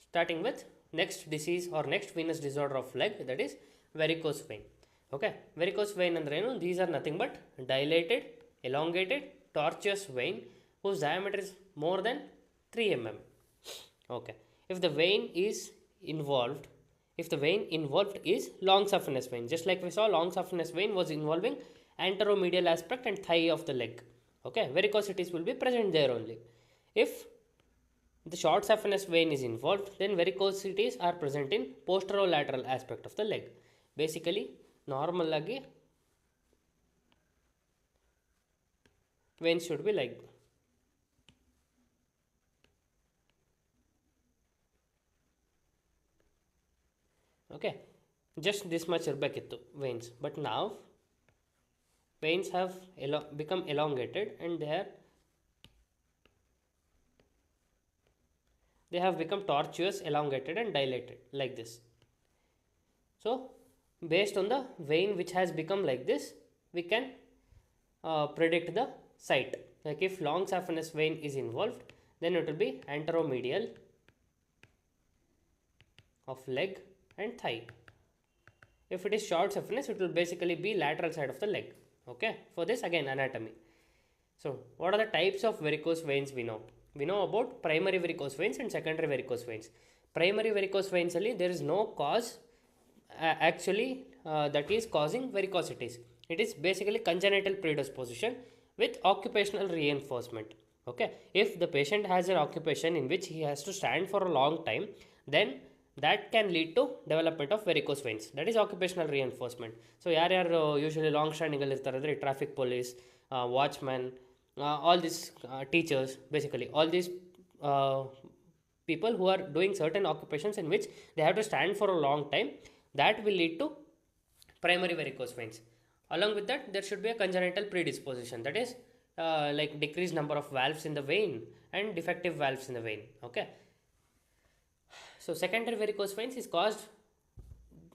starting with next disease or next venous disorder of leg, that is varicose vein. Okay, varicose vein andrenu, these are nothing but dilated, elongated, tortuous vein whose diameter is more than 3 mm. Okay, if the vein is involved, if the vein involved is long saphenous vein, just like we saw, long saphenous vein was involving anteromedial aspect and thigh of the leg. Okay, varicosities will be present there only. If the short saphenous vein is involved, then varicosities are present in posterolateral aspect of the leg. Basically, normal agi veins should be like. Okay, just this much irbekittu veins, but now veins have become elongated and they have become tortuous, elongated and dilated like this. So based on the vein which has become like this, we can predict the site. Like if long saphenous vein is involved, then it will be anteromedial of leg and thigh. If it is short saphenous, it will basically be lateral side of the leg. Okay, for this again anatomy. So what are the types of varicose veins we know? We know about primary varicose veins and secondary varicose veins. Primary varicose veins only, there is no cause that is causing varicosities. It is basically congenital predisposition with occupational reinforcement. Okay, if the patient has an occupation in which he has to stand for a long time, then that can lead to development of varicose veins. That is occupational reinforcement. So yaru usually long standing irtare, traffic police, watchman, all these teachers, basically all these people who are doing certain occupations in which they have to stand for a long time, that will lead to primary varicose veins. Along with that, there should be a congenital predisposition, that is like decreased number of valves in the vein and defective valves in the vein. Okay, so secondary varicose veins is caused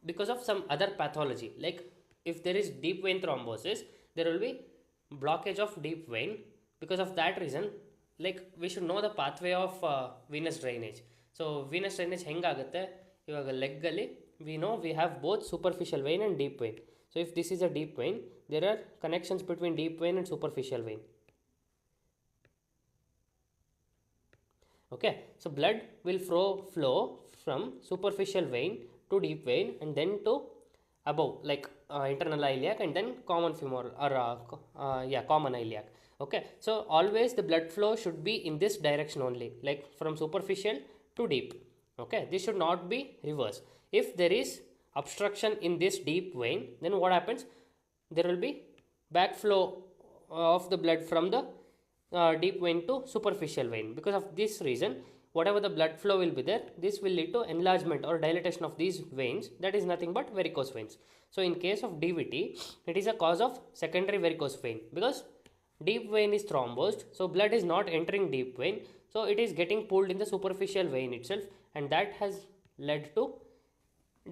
because of some other pathology. Like if there is deep vein thrombosis, there will be blockage of deep vein. Because of that reason, like we should know the pathway of venous drainage. So venous drainage ಹೆಂಗಾಗುತ್ತೆ, ಇವಾಗ leg ಅಲ್ಲಿ we know we have both superficial vein and deep vein. So if this is a deep vein, there are connections between deep vein and superficial vein. Okay, so blood will flow from superficial vein to deep vein and then to above, like internal iliac and then common femoral or common iliac. Okay, so always the blood flow should be in this direction only, like from superficial to deep. Okay, this should not be reverse. If there is obstruction in this deep vein, then what happens? There will be backflow of the blood from the deep vein to superficial vein. Because of this reason, whatever the blood flow will be there, this will lead to enlargement or dilatation of these veins. That is nothing but varicose veins. So in case of DVT, it is a cause of secondary varicose vein, because deep vein is thrombosed, so blood is not entering deep vein, so it is getting pulled in the superficial vein itself, and that has led to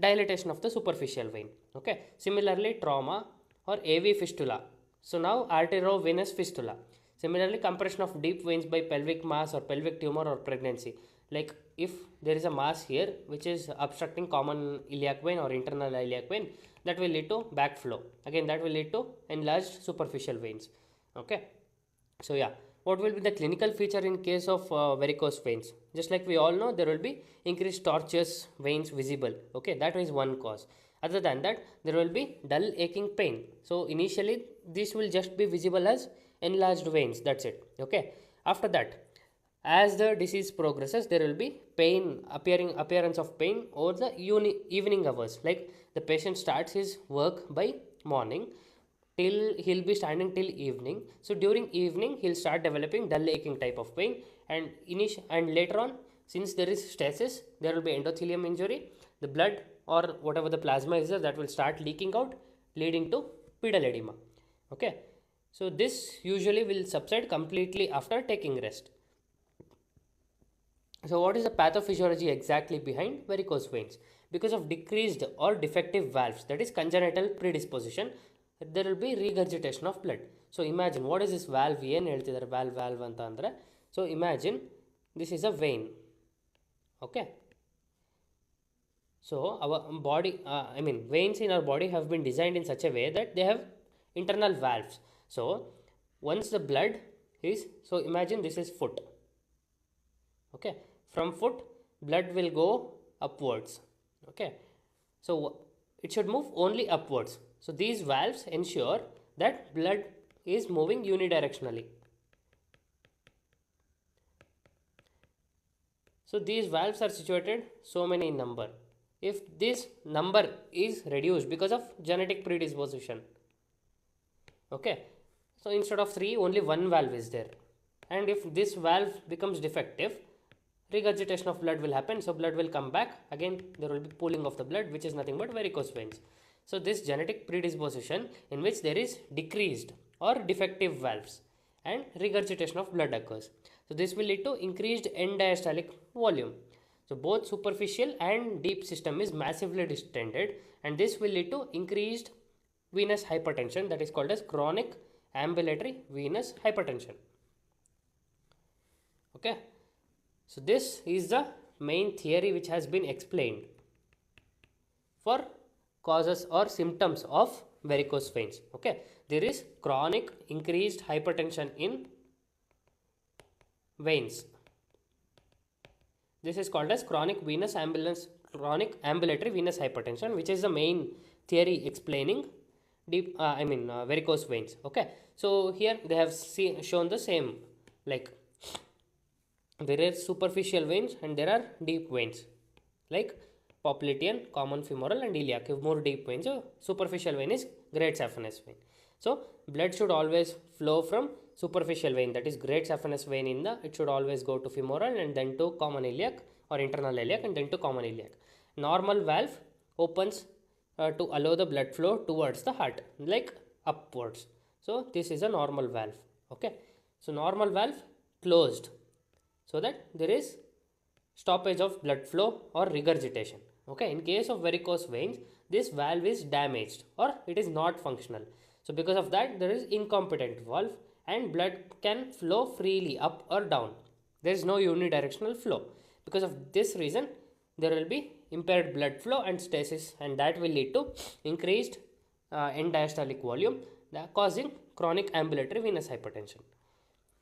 dilatation of the superficial vein. Okay, similarly trauma or AV fistula. So now arteriovenous fistula. Similarly, compression of deep veins by pelvic mass or pelvic tumor or pregnancy. Like if there is a mass here which is obstructing common iliac vein or internal iliac vein, that will lead to backflow. Again, that will lead to enlarged superficial veins. Okay, so yeah, what will be the clinical feature in case of varicose veins? Just like we all know, there will be increased tortuous veins visible. Okay, that is one cause. Other than that, there will be dull aching pain. So initially this will just be visible as enlarged veins, that's it. Okay, after that, as the disease progresses, there will be pain, appearance of pain over the evening hours. Like the patient starts his work by morning till he'll be standing till evening. So during evening he'll start developing dull aching type of pain, and later on, since there is stasis, there will be endothelium injury. The blood or whatever the plasma is there, that will start leaking out, leading to pedal edema. Okay, so this usually will subside completely after taking rest. So what is the pathophysiology exactly behind varicose veins? Because of decreased or defective valves, that is congenital predisposition, there will be regurgitation of blood. So imagine, what is this valve? ಏನು ಹೇಳ್ತಿದ್ದಾರೆ valve ಅಂತ ಅಂದರೆ, so imagine this is a vein. Okay, So our body, veins in our body have been designed in such a way that they have internal valves. So once the blood is, so imagine this is foot. Okay, from foot, blood will go upwards. Okay, so it should move only upwards. So these valves ensure that blood is moving unidirectionally. So these valves are situated so many in number. If this number is reduced because of genetic predisposition, okay, so instead of 3 only one valve is there, and if this valve becomes defective, regurgitation of blood will happen. So blood will come back again, there will be pooling of the blood, which is nothing but varicose veins. So this genetic predisposition in which there is decreased or defective valves and regurgitation of blood occurs. So this will lead to increased end diastolic volume. So both superficial and deep system is massively distended, and this will lead to increased venous hypertension, that is called as chronic ambulatory venous hypertension. Okay, so this is the main theory which has been explained for causes or symptoms of varicose veins. Okay, there is chronic increased hypertension in veins. This is called as chronic ambulatory venous hypertension, which is the main theory explaining varicose veins. Okay, so here they have shown the same, like there are superficial veins and there are deep veins, like popliteal, common femoral and iliac. If more deep veins, so superficial vein is great saphenous vein. So blood should always flow from superficial vein, that is great saphenous vein, it should always go to femoral and then to common iliac or internal iliac and then to common iliac. Normal valve opens to allow the blood flow towards the heart, like upwards. So this is a normal valve. Okay, so normal valve closed so that there is stoppage of blood flow or regurgitation. Okay, in case of varicose veins, this valve is damaged or it is not functional. So because of that, there is incompetent valve and blood can flow freely up or down. There is no unidirectional flow. Because of this reason, there will be impaired blood flow and stasis, and that will lead to increased end diastolic volume, causing chronic ambulatory venous hypertension.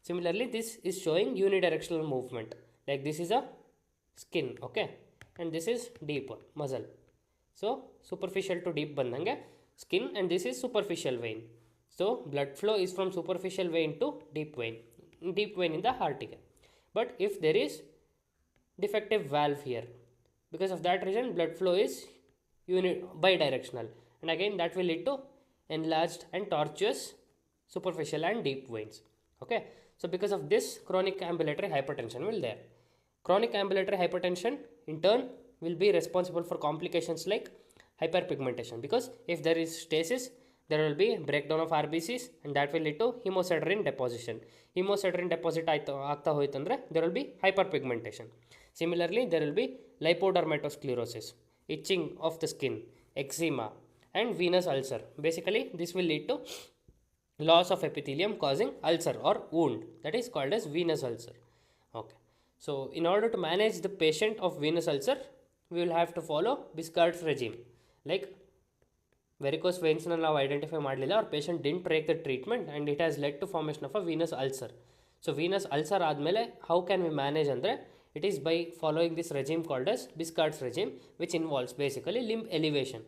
Similarly, this is showing unidirectional movement, like this is a skin, okay, and this is deep muscle. So superficial to deep bandange skin, and this is superficial vein. So blood flow is from superficial vein to deep vein in the heart. But if there is defective valve here, because of that reason blood flow is bidirectional, and again that will lead to enlarged and tortuous superficial and deep veins. Okay, so because of this, chronic ambulatory hypertension will there. Chronic ambulatory hypertension in turn will be responsible for complications like hyperpigmentation, because if there is stasis, there will be breakdown of RBCs and that will lead to hemosiderin deposition. Hemosiderin deposit aagta hoytandre there will be hyperpigmentation. Similarly, there will be lipodermatosclerosis, itching of the skin, eczema and venous ulcer. Basically, this will lead to loss of epithelium causing ulcer or wound, that is called as venous ulcer. Okay, so in order to manage the patient of venous ulcer, we will have to follow Biscard's regime. Like varicose veins now identify madlilla, or patient didn't take the treatment and it has led to formation of a venous ulcer. So venous ulcer admele how can we manage andre? It is by following this regime called as Biscard's regime, which involves basically limb elevation.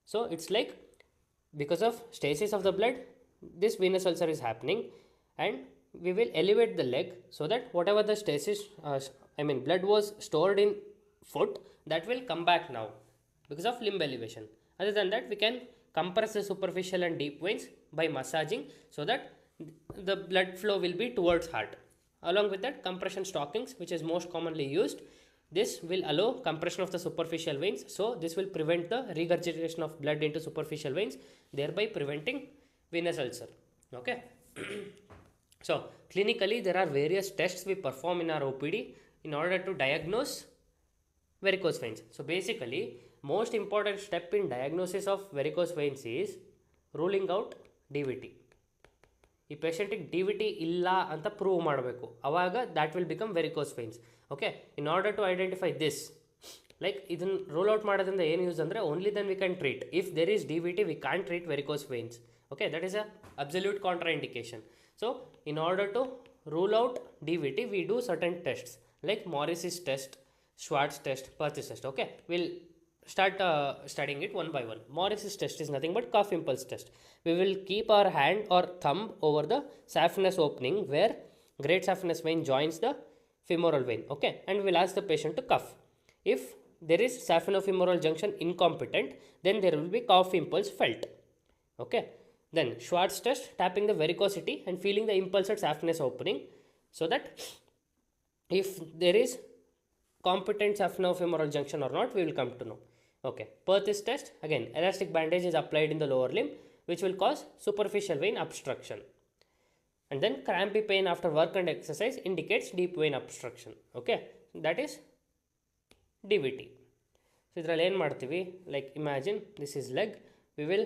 So it's like because of stasis of the blood, this venous ulcer is happening, and we will elevate the leg so that whatever the stasis blood was stored in foot, that will come back now because of limb elevation. Other than that, we can compress the superficial and deep veins by massaging so that the blood flow will be towards heart. Along with that, compression stockings, which is most commonly used, this will allow compression of the superficial veins, so this will prevent the regurgitation of blood into superficial veins, thereby preventing venous ulcer. Okay. So clinically, there are various tests we perform in our OPD in order to diagnose varicose veins. So basically, most important step in diagnosis of varicose veins is ruling out DVT. ಈ ಪೇಷಂಟಿಗೆ D V T ಇಲ್ಲ ಅಂತ prove ಮಾಡಬೇಕು, ಆವಾಗ that will become varicose veins. Okay, in order to identify this, Like ಇದನ್ನು rule out ಮಾಡೋದ್ರಿಂದ ಏನು use ಅಂದರೆ only then we can treat. If there is D V T we can treat varicose veins. Okay, that is a absolute contraindication. So in order to rule out DVT, we do certain tests like Morris's test, Schwartz test, Perthes test. Okay, we'll start studying it one by one. Morris's test is nothing but cuff impulse test. We will keep our hand or thumb over the saphenous opening where great saphenous vein joins the femoral vein. Okay, and we'll ask the patient to cuff. If there is saphenofemoral junction incompetent, then there will be cuff impulse felt. Okay, then Schwartz test, tapping the varicosity and feeling the impulse at saphenous opening, so that if there is competent saphenofemoral junction or not, we will come to know. Okay, Perthes test, again elastic bandage is applied in the lower limb, which will cause superficial vein obstruction. And then crampy pain after work and exercise indicates deep vein obstruction. Okay, that is DVT. So ಇದರಲ್ಲಿ ಏನು ಮಾಡ್ತೀವಿ, like imagine this is leg, we will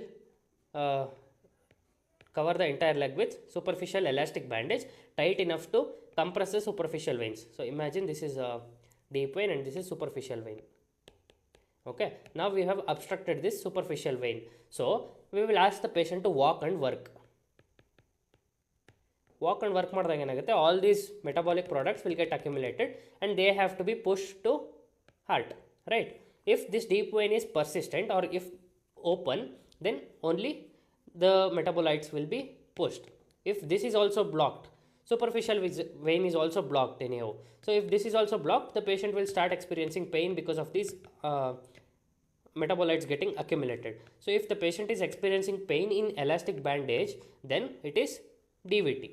cover the entire leg with superficial elastic bandage tight enough to compress the superficial veins. So imagine this is a deep vein and this is superficial vein. Okay, now we have obstructed this superficial vein. So we will ask the patient to walk and work. Walk and work ಮಾಡಿದಾಗ ಏನಾಗುತ್ತೆ, all these metabolic products will get accumulated and they have to be pushed to heart, right? If this deep vein is persistent or if open, then only the metabolites will be pushed. If this is also blocked, superficial vein is also blocked anyhow. So if this is also blocked, the patient will start experiencing pain because of these metabolites getting accumulated. So if the patient is experiencing pain in elastic bandage, then it is DVT.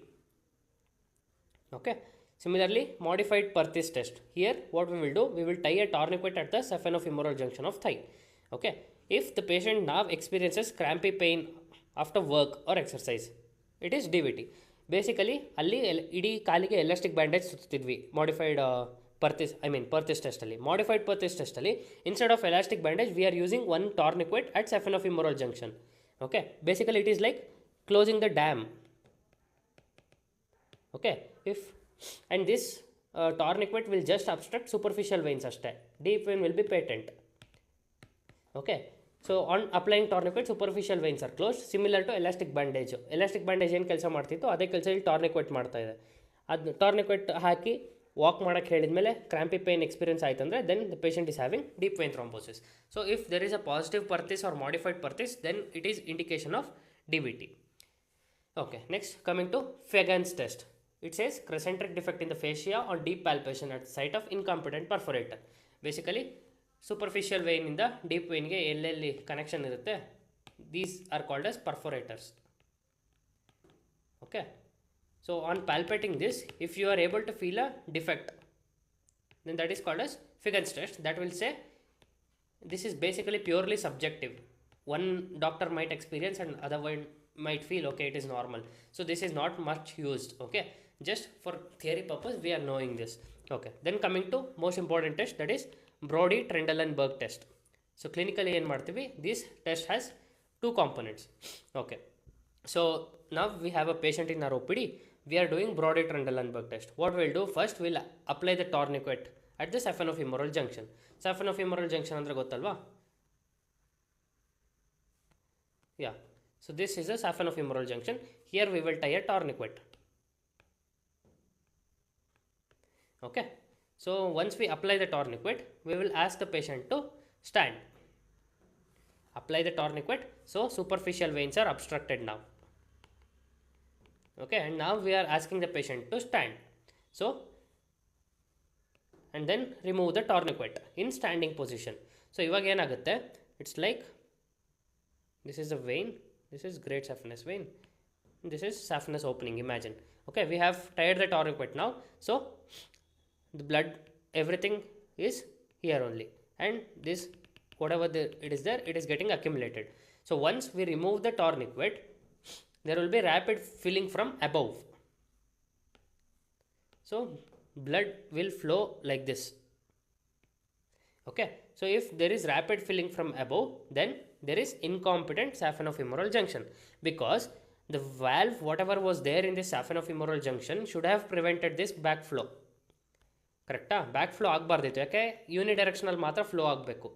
Okay, similarly modified Perthes test. Here what we will do, we will tie a tourniquet at the saphenofemoral junction of thigh. Okay, if the patient now experiences crampy pain after work or exercise, it is DVT. Basically ಅಲ್ಲಿ ಇಡೀ ಕಾಲಿಗೆ elastic bandage ಸುತ್ತಿದ್ವಿ modified Perthes test ಅಲ್ಲಿ. Modified Perthes test ಅಲ್ಲಿ instead of elastic bandage we are using one tourniquet at saphenofemoral junction. Okay, basically it is like closing the dam. Okay, if and this tourniquet will just obstruct superficial veins ಅಷ್ಟೇ, deep vein will be patent. Okay, so on applying tourniquet, superficial veins are closed, similar to elastic bandage. Elastic bandage ಏನು ಕೆಲಸ ಮಾಡ್ತಿತ್ತು ಅದೇ ಕೆಲಸ ಇಲ್ಲಿ tourniquet ಮಾಡ್ತಾ ಇದೆ. ಅದು tourniquet ಹಾಕಿ ವಾಕ್ ಮಾಡೋಕ್ಕೆ ಹೇಳಿದ್ಮೇಲೆ ಕ್ರಾಂಪಿ ಪೇನ್ ಎಕ್ಸ್ಪೀರಿಯನ್ಸ್ ಆಯ್ತು ಅಂದರೆ then the patient is having deep vein thrombosis. So if there is a positive Perthes or modified Perthes, then it is indication of DVT. Okay, next coming to Fagan's test. It says crescentric defect in the fascia or deep palpation at the site of incompetent perforator. Basically superficial vein ಇಂದ deep vein ಗೆ ಎಲ್ಲೆಲ್ಲಿ connection ಇರುತ್ತೆ, these are called as perforators. Okay, so on palpating this, if you are able to feel a defect, then that is called as Fagan's test. That will say this is basically purely subjective. One doctor might experience and other one might feel okay, it is normal. So this is not much used. Okay, just for theory purpose we are knowing this. Okay, then coming to most important test, that is Brody Trendelenburg test. So clinically ಏನು ಮಾಡ್ತೀವಿ, this test has two components. Okay, so now we have a patient in our OPD, we are doing Brody Trendelenburg test. What we'll do, first we'll apply the tourniquet at the saphenofemoral junction. Saphenofemoral junction ಅಂದ್ರೆ ಗೊತ್ತಲ್ವಾ? Yeah, so this is a saphenofemoral junction. Here we will tie a tourniquet. Okay, so once we apply the tourniquet, we will ask the patient to stand. Apply the tourniquet, so superficial veins are obstructed now. Okay, and now we are asking the patient to stand. So and then remove the tourniquet in standing position. So ಇವಾಗ ಏನಾಗುತ್ತೆ, it's like this is a vein, this is great saphenous vein, this is saphenous opening, imagine. Okay, we have tied the tourniquet now, so the blood, everything is here only, and this whatever it is there, it is getting accumulated. So once we remove the tourniquet, there will be rapid filling from above. So blood will flow like this. Okay, so if there is rapid filling from above, then there is incompetent saphenofemoral junction, because the valve whatever was there in this saphenofemoral junction should have prevented this backflow. ಕರೆಕ್ಟಾ? Back flow ಆಗಬಾರ್ದಿತ್ತು, ಯಾಕೆ ಯೂನಿಡೈರೆಕ್ಷನಲ್ಲಿ ಮಾತ್ರ flow ಆಗಬೇಕು.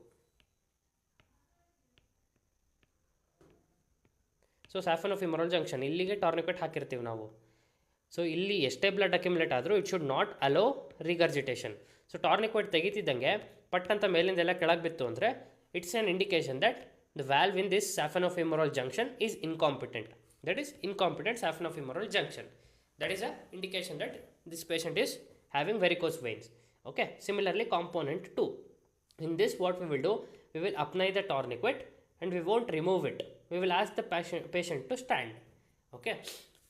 So ಸ್ಯಾಫನೋಫಿಮರಲ್ junction ಇಲ್ಲಿಗೆ ಟಾರ್ನಿಕ್ವೆಟ್ ಹಾಕಿರ್ತೀವಿ ನಾವು. So ಇಲ್ಲಿ ಎಷ್ಟೇ blood accumulate ಆದರೂ it should not allow regurgitation. So tourniquet ತೆಗಿತಿದ್ದಂಗೆ ಪಟ್ ಅಂತ ಮೇಲಿಂದೆಲ್ಲ ಕೆಳಗೆ ಬಿತ್ತು ಅಂದರೆ it's an indication that the valve in this saphenofemoral junction is incompetent. That is incompetent saphenofemoral junction. That is a indication that this patient is having varicose veins. Okay. Similarly, component 2. In this, what we will do, we will apply the tourniquet and we won't remove it. We will ask the patient to stand. Okay.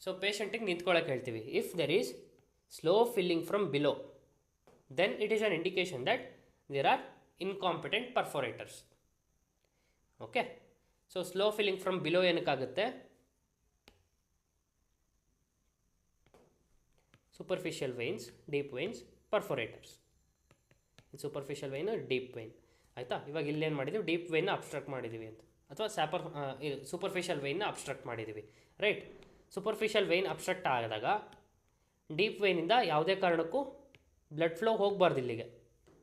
So patient ನಿಂತ್ಕೊಳ್ಳೋಕೆ ಹೇಳ್ತೀವಿ. If there is slow filling from below, then it is an indication that there are incompetent perforators. Okay. So slow filling from below ಏನಕ್ಕಾಗುತ್ತೆ? Superficial veins, deep veins, perforators. Superficial vein deep vein ಆಯಿತಾ. ಇವಾಗ ಇಲ್ಲೇನು ಮಾಡಿದ್ದೀವಿ, deep ವೇನ್ನ obstruct ಮಾಡಿದ್ದೀವಿ ಅಂತ, ಅಥವಾ superficial ವೇನ್ನ obstruct ಮಾಡಿದ್ದೀವಿ, ರೈಟ್. ಸೂಪರ್ಫಿಷಿಯಲ್ ವೇನ್ ಅಬ್ಸ್ಟ್ರಕ್ಟ್ ಆದಾಗ ಡೀಪ್ ವೇನಿಂದ ಯಾವುದೇ ಕಾರಣಕ್ಕೂ ಬ್ಲಡ್ ಫ್ಲೋ ಹೋಗಬಾರ್ದು ಇಲ್ಲಿಗೆ,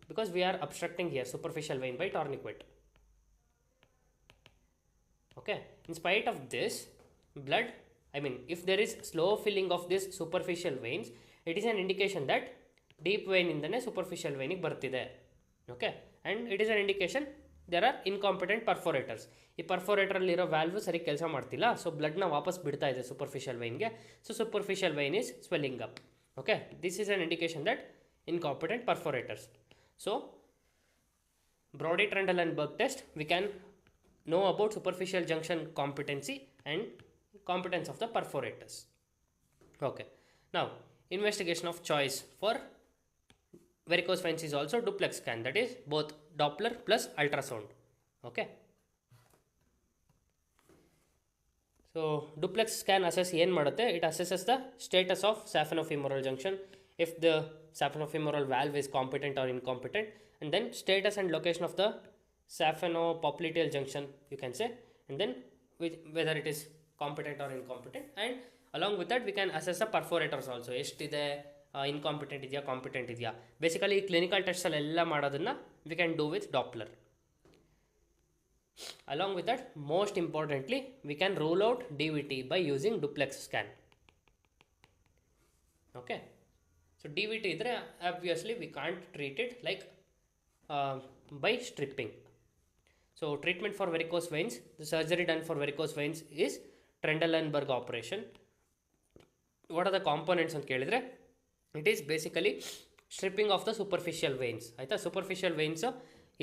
because we are obstructing here superficial vein by tourniquet. Okay. In spite of this blood, I mean if there is slow filling of this superficial veins, it is an indication that deep vein ಇಂದನೇ superficial vein ಗೆ ಬರ್ತಿದೆ. Okay. And it is an indication there are incompetent perforators. ಈ ಪರ್ಫೋರೇಟರಲ್ಲಿರೋ valve ಸರಿ ಕೆಲಸ ಮಾಡ್ತಿಲ್ಲ, so ಬ್ಲಡ್ನ ವಾಪಸ್ ಬಿಡ್ತಾ ಇದೆ ಸೂಪರ್ಫಿಷಿಯಲ್ ವೈನ್ಗೆ. So superficial vein is swelling up. Okay. This is an indication that incompetent perforators. So Brody Trendelenburg test, we can know about superficial junction competency and competence of the perforators. Okay. Now, investigation of choice for varicose veins is also duplex scan, that is both Doppler plus ultrasound. Okay. So duplex scan assess ಏನು ಮಾಡುತ್ತೆ, it assesses the status of saphenofemoral junction, if the saphenofemoral valve is competent or incompetent, and then status and location of the saphenopopliteal junction, you can say, and then whether it is competent or incompetent, and along with that we can assess the perforators also, ಎಷ್ಟಿದೆ, incompetent ಇದೆಯಾ, competent ಇದೆಯಾ. Basically clinical ಟೆಸ್ಟಲ್ಲೆಲ್ಲ ಮಾಡೋದನ್ನು we can do with Doppler. Along with that, most importantly, we can rule out DVT by using duplex scan. Okay. So DVT idre obviously we can't treat it like by stripping. So treatment for varicose veins, the surgery done for varicose veins is Trendelenburg operation. What are the components ಅಂತ ಕೇಳಿದ್ರೆ, it is basically stripping of the superficial veins. ಆಯಿತಾ. superficial veins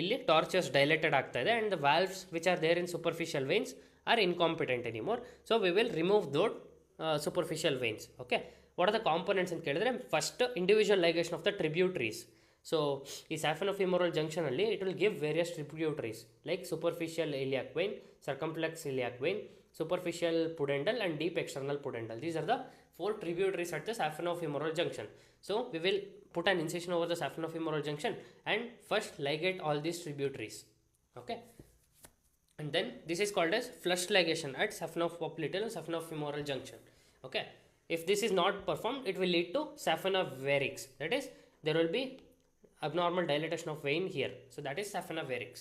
ಇಲ್ಲಿ tortuous dilated ಆಗ್ತಾ ಇದೆ, and the valves which are there in superficial veins are incompetent anymore. So we will remove those superficial veins. Okay. What are the components ಅಂತ ಕೇಳಿದ್ರೆ, first individual ligation of the tributaries. So ಈ saphenofemoral junction ಅಲ್ಲಿ it will give various tributaries like superficial iliac vein, circumflex iliac vein, superficial pudendal and deep external pudendal. These are the 4 tributaries at the saphenofemoral junction. So we will put an incision over the saphenofemoral junction and first ligate all these tributaries. Okay. And then this is called as flush ligation at saphenopopliteal and saphenofemoral junction. Okay. If this is not performed, it will lead to saphenopharynx. That is, there will be abnormal dilatation of vein here. So that is saphenopharynx.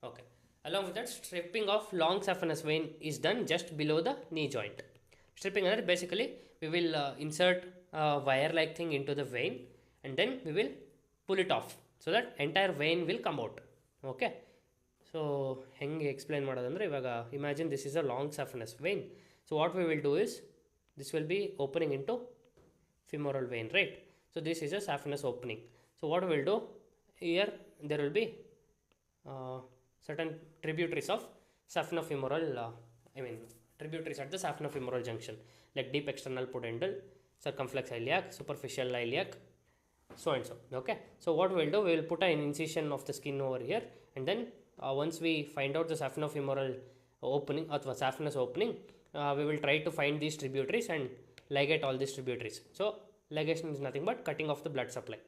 Okay. Along with that, stripping of long saphenous vein is done just below the knee joint. Stripping is basically we will insert a wire like thing into the vein and then we will pull it off so that entire vein will come out. Okay. So ಹೆಂಗೆ explain ಮಾಡೋದಂದರೆ, ಇವಾಗ imagine this is a long saphenous vein. So what we will do is, this will be opening into femoral vein, right? So this is a saphenous opening. So what we will do here, there will be certain tributaries of saphenofemoral, tributaries at the saphenofemoral junction, like deep external pudendal, circumflex iliac, superficial iliac, so and so. Okay. So what we will do, we will put an incision of the skin over here, and then once we find out the saphenofemoral opening or saphenous opening, we will try to find these tributaries and ligate all these tributaries. So ligation is nothing but cutting off the blood supply.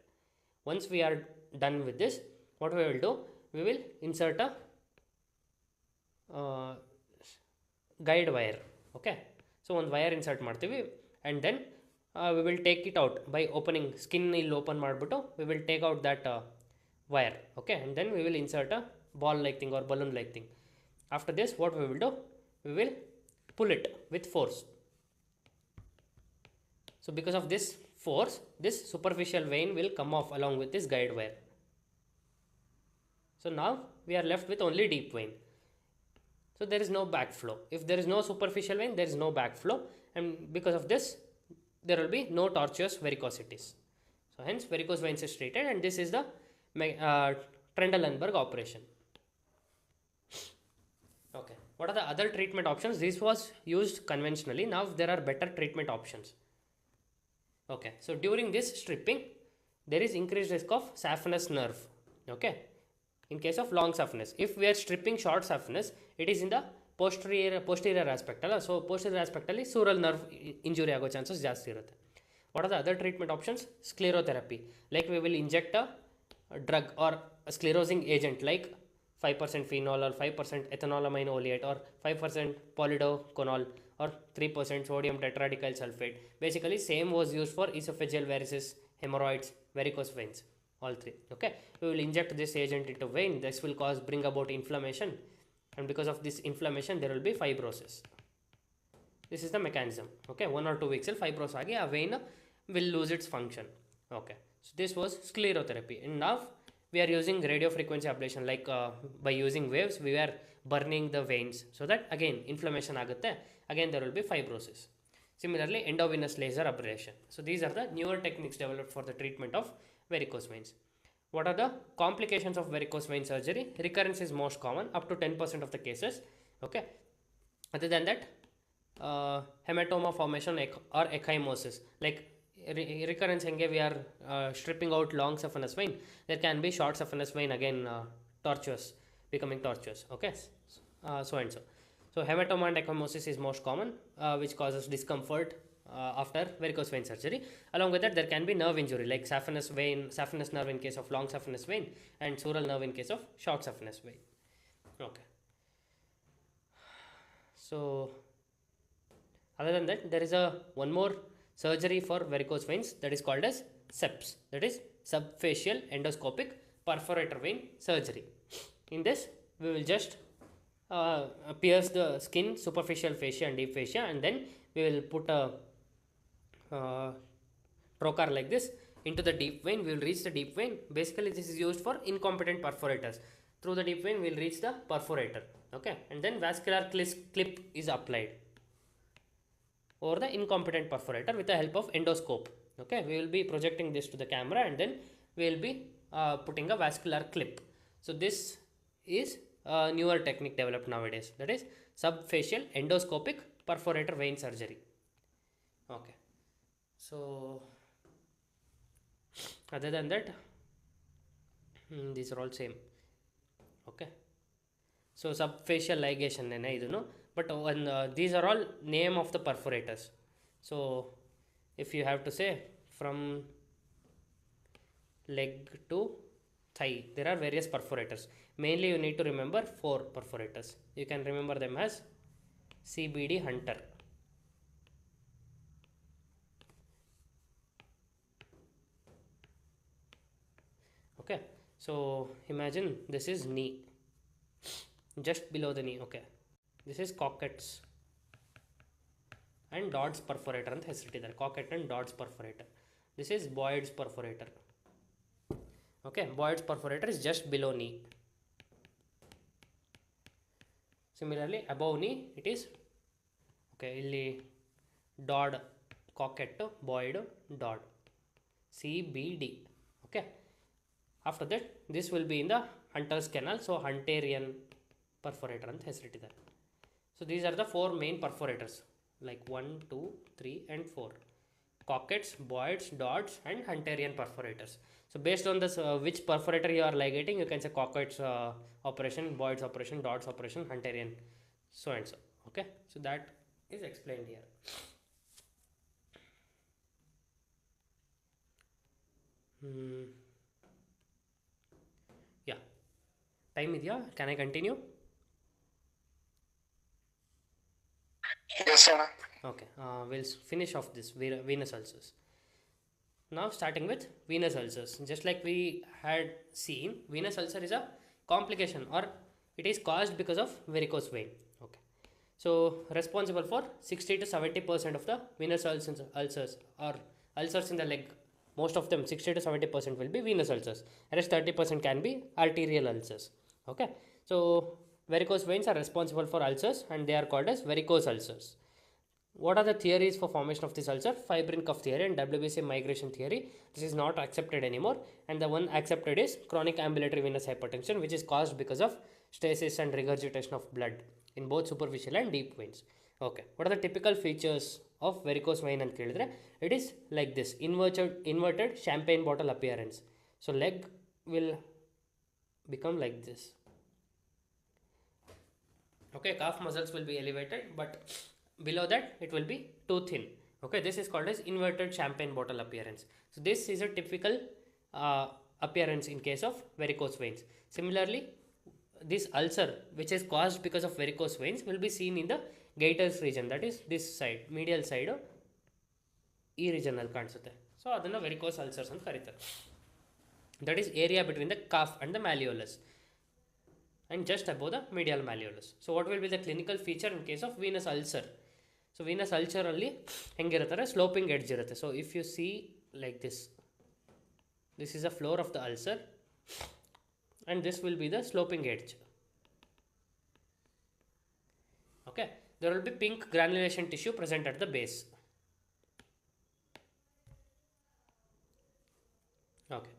Once we are done with this, what we will do, we will insert a guide wire. Okay. So one wire insert ಮಾಡ್ತೀವಿ, and then we will take it out by opening skin will open ಮಾಡ್ಬಿಟ್ಟು we will take out that wire, okay, and then we will insert a ball like thing or balloon like thing. After this, what we will do, we will pull it with force. So because of this force, this superficial vein will come off along with this guide wire. So now we are left with only deep vein. So there is no backflow. If there is no superficial vein, there is no backflow, and because of this, there will be no tortuous varicosities. So hence varicose veins is treated, and this is the Trendelenburg operation. Okay, what are the other treatment options? This was used conventionally. Now there are better treatment options. Okay, so during this stripping, there is increased risk of saphenous nerve. Okay, in case of long saphenous. If we are stripping short saphenous, it is in the posterior aspect ಅಲ್ಲ. So posterior aspect ಅಲ್ಲಿ ಸೂರಲ್ nerve injury ಆಗೋ chances ಜಾಸ್ತಿ ಇರುತ್ತೆ. What are the other treatment options? Sclerotherapy. Like we will inject a drug or a sclerosing agent like 5% phenol or 5% ethanolamine oleate or 5% polydoconol or 3% sodium tetrahedral sulfate. Basically same was used for esophageal varices, hemorrhoids, varicose veins, all three. Okay, we will inject this agent into vein. This will bring about inflammation, and because of this inflammation there will be fibrosis. This is the mechanism. Okay, 1 or 2 weeks fibrosis agi a vein will lose its function. Okay, so this was sclerotherapy, and now we are using radio frequency ablation. Like by using waves we are burning the veins, so that again inflammation agutte, again there will be fibrosis. Similarly, endovenous laser ablation. So these are the newer techniques developed for the treatment of varicose veins. What are the complications of varicose vein surgery? Recurrence is most common, up to 10% of the cases. Okay, other than that, hematoma formation or ecchymosis. Like recurrence henge we are stripping out long saphenous vein, there can be short saphenous vein again tortuous, becoming tortuous. Okay, so and so. So hematoma and ecchymosis is most common, which causes discomfort after varicose vein surgery. Along with that, there can be nerve injury like saphenous nerve in case of long saphenous vein, and sural nerve in case of short saphenous vein. Okay, so other than that, there is one more surgery for varicose veins, that is called as SEPS, that is subfacial endoscopic perforator vein surgery. In this, we will just pierce the skin, superficial fascia and deep fascia, and then we will put a trocar like this into the deep vein. We will reach the deep vein. Basically this is used for incompetent perforators. Through the deep vein we will reach the perforator. Okay, and then vascular clip is applied over the incompetent perforator with the help of endoscope. Okay, we will be projecting this to the camera, and then we will be putting a vascular clip. So this is a newer technique developed nowadays, that is subfacial endoscopic perforator vein surgery. Okay, so other than that, these are all same. Okay, so subfacial ligation ene idunu, but these are all name of the perforators. So if you have to say from leg to thigh, there are various perforators. Mainly you need to remember 4 perforators. You can remember them as CBD Hunter. Okay, so imagine this is knee, just below the knee. Okay, this is Cockett's and Dodd's perforator ಅಂತ ಹೆಸರಿಟ್ಟಿದ್ದಾರೆ, Cockett and Dodd's perforator. This is Boyd's perforator. Okay, Boyd's perforator is just below knee. Similarly above knee it is, okay, illi Dodd, Cockett, Boyd, Dodd, CBD. Okay, after that this will be in the Hunter's canal, so Hunterian perforator ಅಂತ ಹೆಸರಿಟ್ಟಿದ್ದಾರೆ. So these are the 4 main perforators, like 1, 2, 3 and 4. Cockett's, Boyd's, Dodd's and Hunterian perforators. So based on this which perforator you are ligating, you can say Cockett's operation, Boyd's operation, Dodd's operation, Hunterian, so and so. Okay, so that is explained here. Yeah, time idya, can I continue? Yes sir. Okay, we'll finish off this venous ulcers. Now starting with venous ulcers. Just like we had seen, venous ulcer is a complication or it is caused because of varicose vein. Okay. So responsible for 60 to 70% of the venous ulcers or ulcers in the leg. Most of them 60 to 70% will be venous ulcers. Rest 30% can be arterial ulcers. Okay. So varicose veins are responsible for ulcers and they are called as varicose ulcers. What are the theories for formation of this ulcer? Fibrin cuff theory and WBC migration theory. This is not accepted anymore, and the one accepted is chronic ambulatory venous hypertension, which is caused because of stasis and regurgitation of blood in both superficial and deep veins. Okay, what are the typical features of varicose vein and kildre? It is like this: inverted champagne bottle appearance. So leg will become like this. Okay, calf muscles will be elevated, but below that it will be too thin. Okay, this is called as inverted champagne bottle appearance. So this is a typical appearance in case of varicose veins. Similarly, this ulcer which is caused because of varicose veins will be seen in the gaiters region, that is this side, medial side ಈ region ಅಲ್ಲಿ ಕಾಣಿಸುತ್ತೆ. So ಅದನ್ನು varicose ulcers ಅಂತ ಕರೀತಾರೆ. That is area between the calf and the malleolus and just above the medial malleolus. So what will be the clinical feature in case of venous ulcer? So venous ulcer alli hengiruttare sloping edge irutte. So if you see like this, this is the floor of the ulcer and this will be the sloping edge. Okay, there will be pink granulation tissue present at the base. Okay,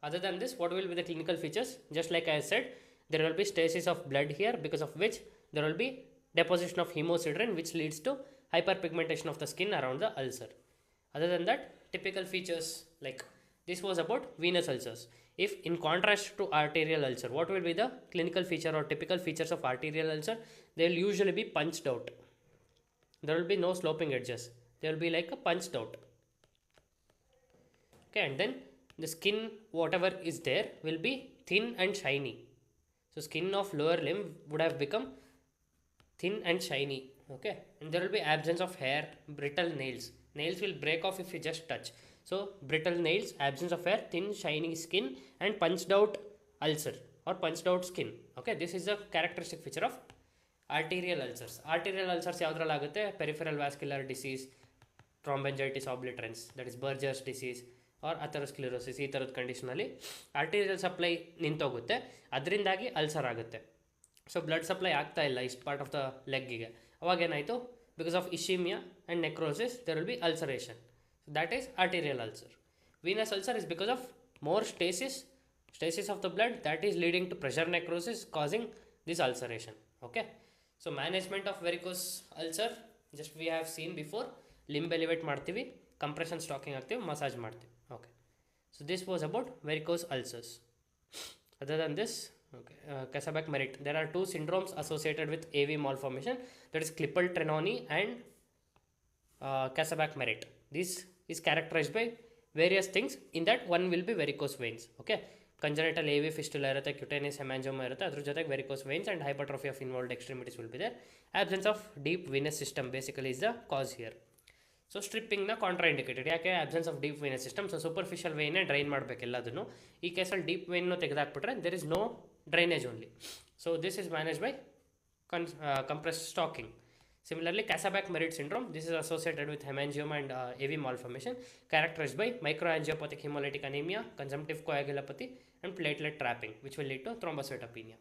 other than this, what will be the clinical features? Just like I said, there will be stasis of blood here, because of which there will be deposition of hemosiderin, which leads to hyperpigmentation of the skin around the ulcer. Other than that, typical features like this was about venous ulcers. If in contrast to arterial ulcer, what will be the clinical feature or typical features of arterial ulcer? They will usually be punched out. There will be no sloping edges. They will be like a punched out. Okay, and then the skin, whatever is there, will be thin and shiny. So skin of lower limb would have become thin and shiny. Okay, and there will be absence of hair, brittle nails. Nails will break off if you just touch. So brittle nails, absence of hair, thin shiny skin, and punched out ulcer or punched out skin. Okay, this is a characteristic feature of arterial ulcers. Arterial ulcers yavralli agutte? Peripheral vascular disease, thromboangiitis obliterans, that is Berger's disease or ಅಥೆರೋಸ್ಕ್ಲೆರೋಸಿಸ್, ಈ ಥರದ ಕಂಡೀಷನಲ್ಲಿ arterial supply ನಿಂತೋಗುತ್ತೆ, ಅದರಿಂದಾಗಿ ulcer ಆಗುತ್ತೆ. So blood supply ಆಗ್ತಾ ಇಲ್ಲ ಇಷ್ಟು part of the ಲೆಗ್ಗಿಗೆ. ಅವಾಗೇನಾಯಿತು, because of ischaemia and necrosis there will be ulceration. That is arterial ulcer. Venous ulcer is because of more stasis of the blood, that is leading to pressure necrosis causing this ulceration. Okay, so management of varicose ulcer, just we have seen before, limb elevate ಮಾಡ್ತೀವಿ, compression stocking ಆಗ್ತೀವಿ, massage ಮಾಡ್ತೀವಿ. Okay, so this was about varicose ulcers. Other than this, okay, Casaback-Merritt, there are two syndromes associated with AV malformation, that is Klippel-Trenaunay and Casaback-Merritt. This is characterized by various things, in that one will be varicose veins. Okay, congenital AV fistula irutte, cutaneous hemangioma irutte, adra jotege varicose veins and hypertrophy of involved extremities will be there. Absence of deep venous system basically is the cause here. So ಸ್ಟ್ರಿಪ್ಪಿಂಗ್ನ contraindicated, ಯಾಕೆ? Absence of deep venous system. So superficial ವೇನೇ drain ಮಾಡಬೇಕು ಎಲ್ಲದನ್ನು. ಈ ಕೇಸಲ್ಲಿ deep ವೇನ್ನು ತೆಗೆದಾಕ್ಬಿಟ್ರೆ there is no drainage only. So this is manage by compressed stocking. Similarly, Casaback-Merritt syndrome, this is associated with hemangioma and AV malformation, characterized by microangiopathic hemolytic anemia, consumptive coagulopathy, and platelet trapping, which will lead to thrombocytopenia.